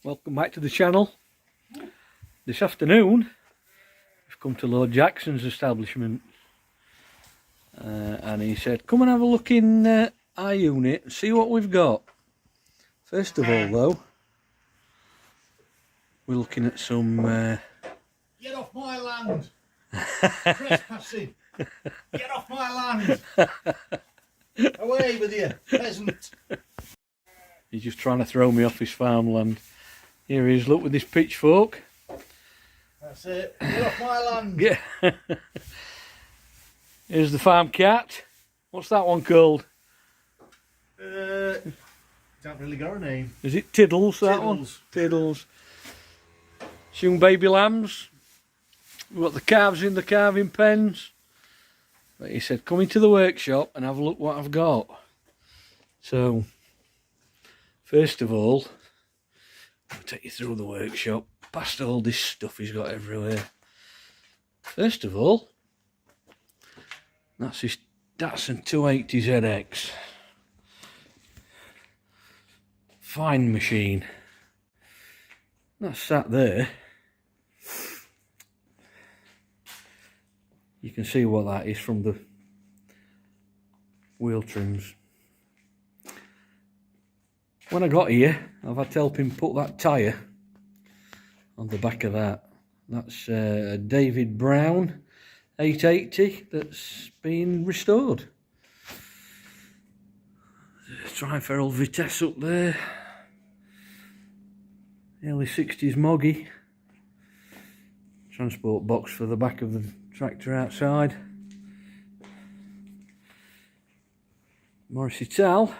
Welcome back to the channel. This afternoon we've come to Lord Jackson's establishment and he said come and have a look in our unit and see what we've got. First of all though, we're looking at some Get off my land! Trespassing! Get off my land! Away with you, peasant! He's just trying to throw me off his farmland. Here he is, look with this pitchfork. That's it, get off my land! Yeah. Here's the farm cat. What's that one called? Don't really got a name. Is it Tiddles, that one? Tiddles. Young baby lambs. We've got the calves in the calving pens. But he said come into the workshop and have a look what I've got. So, first of all, I'll take you through the workshop, past all this stuff he's got everywhere. First of all, that's his Datsun 280 ZX. Fine machine. That's sat there. You can see what that is from the wheel trims. When I got here, I've had to help him put that tyre on the back of that. That's a David Brown 880 that's been restored. Tri-ferrule Vitesse up there. Early 60s Moggy. Transport box for the back of the tractor outside. Morris Ital.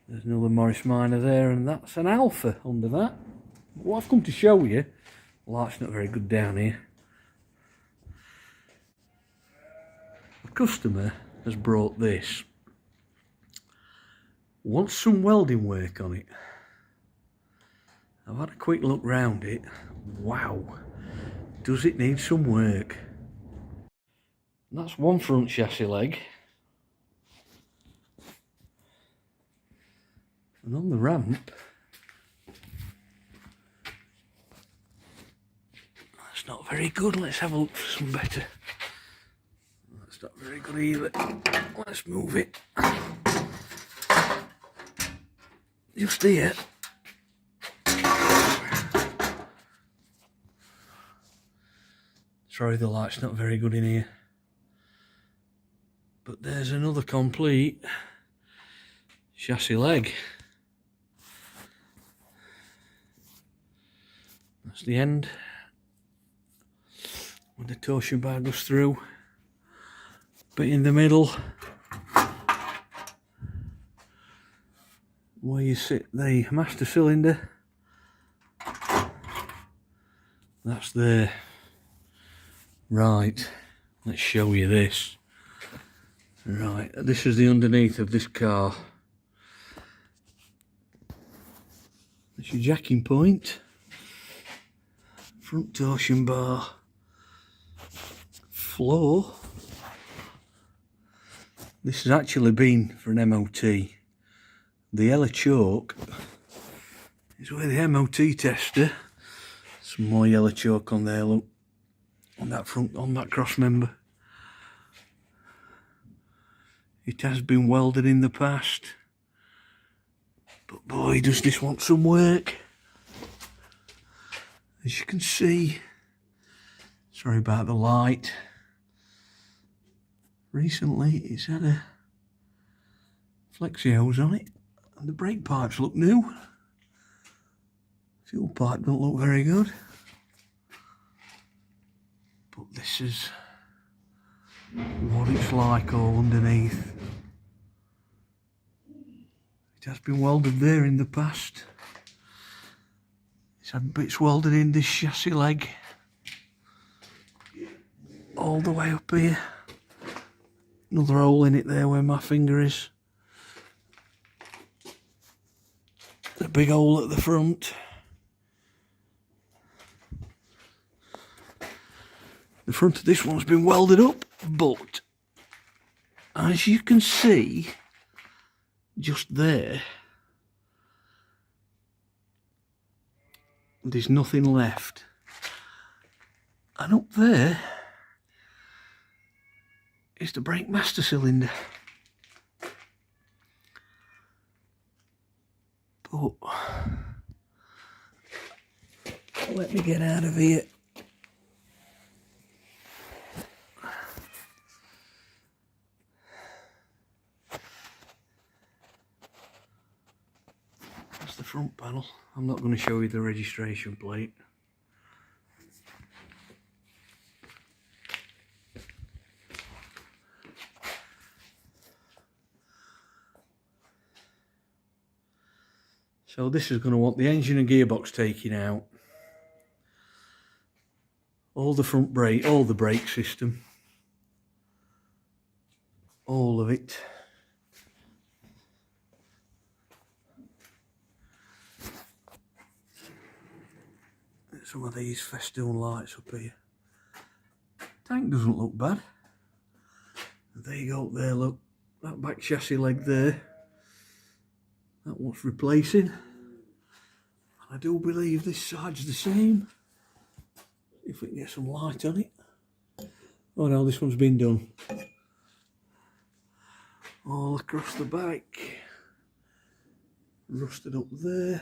There's another Morris Minor there, and that's an Alpha under that. What I've come to show you, the light's not very good down here. The customer has brought this. Wants some welding work on it. I've had a quick look round it. Wow, does it need some work? And that's one front chassis leg. And on the ramp, that's not very good. Let's have a look for some better. That's not very good either. Let's move it. Just here. Sorry, the light's not very good in here. But there's another complete chassis leg. That's the end. When the torsion bar goes through. Bit in the middle. Where you sit the master cylinder. That's there. Right, let's show you this. Right, this is the underneath of this car. That's your jacking point. Front torsion bar. Floor. This has actually been for an MOT. The yellow chalk is where the MOT tester. Some more yellow chalk on there, look. On that front, on that cross member. It has been welded in the past. But boy, does this want some work. As you can see, sorry about the light. Recently it's had a flexi hose on it. And the brake pipes look new. Fuel pipe don't look very good. But this is what it's like all underneath. It has been welded there in the past. It's had bits welded in this chassis leg. All the way up here. Another hole in it there where my finger is. A big hole at the front. The front of this one's been welded up, but as you can see, just there, there's nothing left. And up there is the brake master cylinder. But let me get out of here. That's the front panel. I'm not going to show you the registration plate. So this is going to want the engine and gearbox taken out. All the front brake, all the brake system. All of it. Some of these festoon lights up here. Tank doesn't look bad. There you go up there, look. That back chassis leg there. That wants replacing. I do believe this side's the same. If we can get some light on it. Oh no, this one's been done. All across the back. Rusted up there.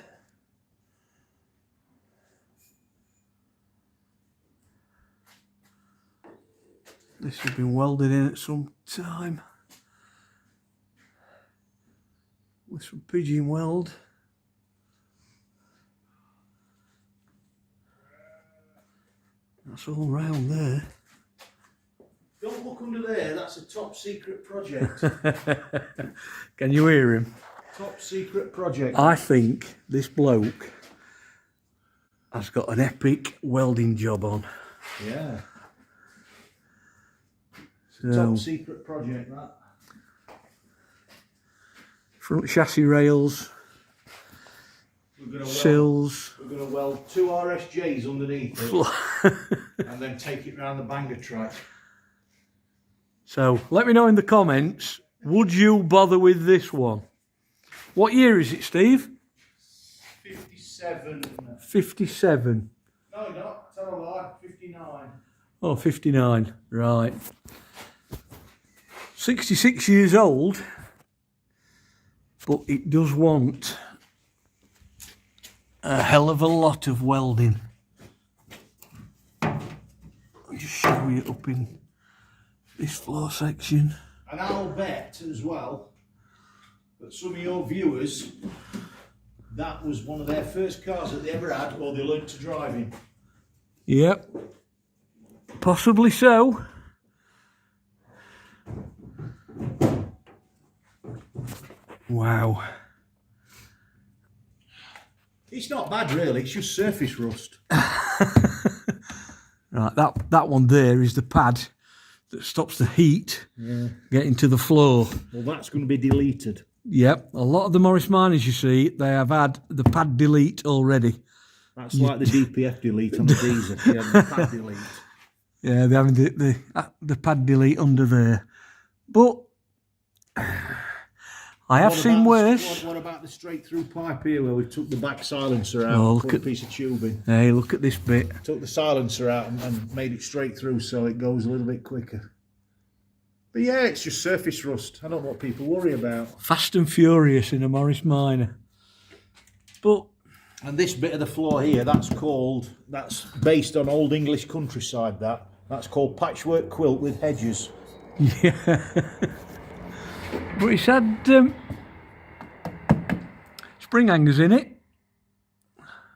This has been welded in at some time. With some pigeon weld. That's all round there. Don't look under there, that's a top secret project. Can you hear him? Top secret project. I think this bloke has got an epic welding job on. Yeah. So, top secret project, that. Front chassis rails, sills. We're going to weld 2 RSJs underneath it and then take it round the banger track. So let me know in the comments, would you bother with this one? What year is it, Steve? 57. 57. No, not. Tell a lie. 59. Oh, 59. Right. 66 years old, but it does want a hell of a lot of welding. I'll just show you up in this floor section. And I'll bet as well that some of your viewers, that was one of their first cars that they ever had or they learned to drive in. Yep. Possibly so. Wow. It's not bad really, it's just surface rust. Right, that one there is the pad that stops the heat getting to the floor. Well, that's going to be deleted. Yep, a lot of the Morris Miners, you see, they have had the pad delete already. That's like the DPF delete on the diesel. Yeah, the pad delete. Yeah, they're having the pad delete under there. But I have seen worse. What about the straight through pipe here where we took the back silencer out and put a piece of tubing? Hey, look at this bit. Took the silencer out and made it straight through so it goes a little bit quicker. But yeah, it's just surface rust. I don't know what people worry about. Fast and furious in a Morris Minor. But and this bit of the floor here, that's based on old English countryside. That's called patchwork quilt with hedges. Yeah. But it's had spring hangers in it.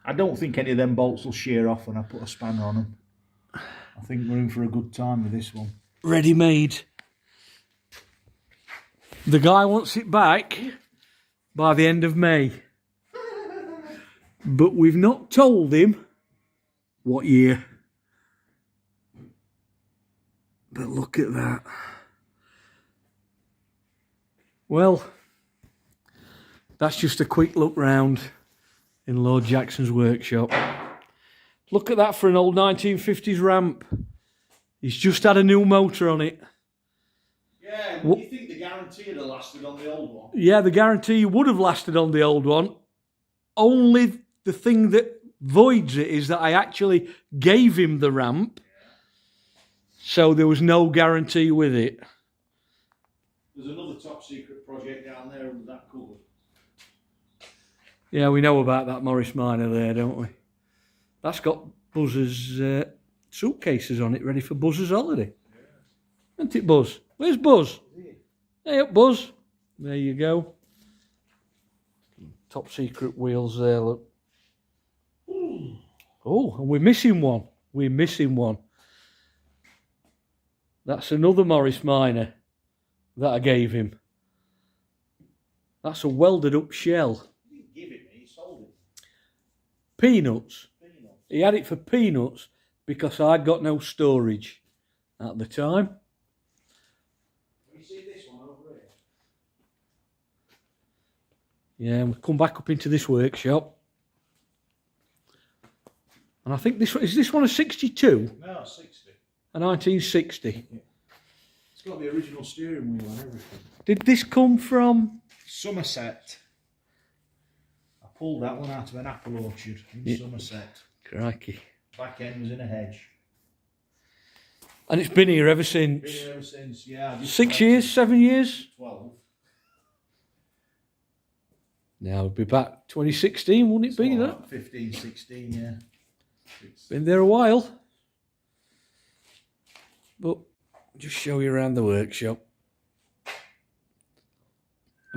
I don't think any of them bolts will shear off when I put a spanner on them. I think we're in for a good time with this one. Ready made. The guy wants it back by the end of May. But we've not told him what year. But look at that. Well, that's just a quick look round in Llord Jackson's workshop. Look at that for an old 1950s ramp. He's just had a new motor on it. Yeah, do you think the guarantee would have lasted on the old one? Yeah, the guarantee would have lasted on the old one. Only the thing that voids it is that I actually gave him the ramp, so there was no guarantee with it. There's another top secret project down there under that cupboard. Yeah, we know about that Morris Minor there, don't we? That's got Buzz's suitcases on it, ready for Buzz's holiday. Yeah. Isn't it, Buzz? Where's Buzz? Hey up, Buzz. There you go. Top secret wheels there, look. Oh, and we're missing one. We're missing one. That's another Morris Minor that I gave him. That's a welded up shell. You didn't give it me, you sold it. Peanuts. He had it for peanuts because I'd got no storage at the time. You see this one over here? Yeah, we've come back up into this workshop. And I think this one a 62? No, 60. A 1960. Yeah. It's got the original steering wheel and everything. Did this come from? Somerset. I pulled that one out of an apple orchard in Somerset. Crikey. Back end was in a hedge. And it's been here ever since? Been here ever since, yeah. 6 years, 7 years? 12. Now it'd be back 2016, wouldn't it be that? Like 15, 16, yeah. Been there a while. But I'll just show you around the workshop. I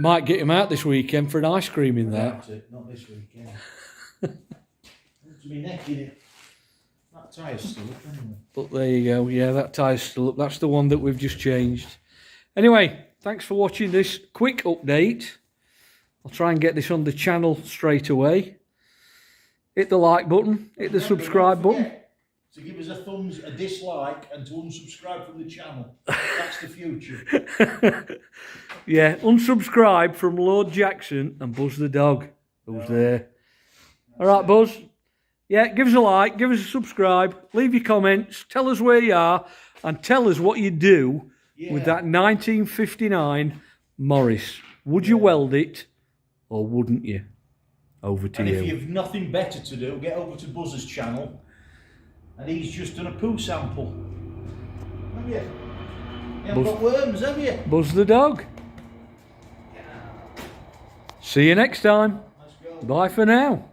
might get him out this weekend for an ice cream in there. Not this weekend. To be necking it. That tyre's still up anyway. But there you go. Yeah, that tyre's still up. That's the one that we've just changed. Anyway, thanks for watching this quick update. I'll try and get this on the channel straight away. Hit the like button. Hit the subscribe button. To give us a dislike, and to unsubscribe from the channel. That's the future. Yeah, unsubscribe from Llord Jackson and Buzz the dog, who's there. All right, Buzz. Yeah, give us a like, give us a subscribe, leave your comments, tell us where you are, and tell us what you do with that 1959 Morris. Would you weld it, or wouldn't you? Over to you. And if you've nothing better to do, get over to Buzz's channel, and he's just done a poo sample. Have you? You haven't got worms, have you? Buzz the dog. See you next time. Let's go. Bye for now.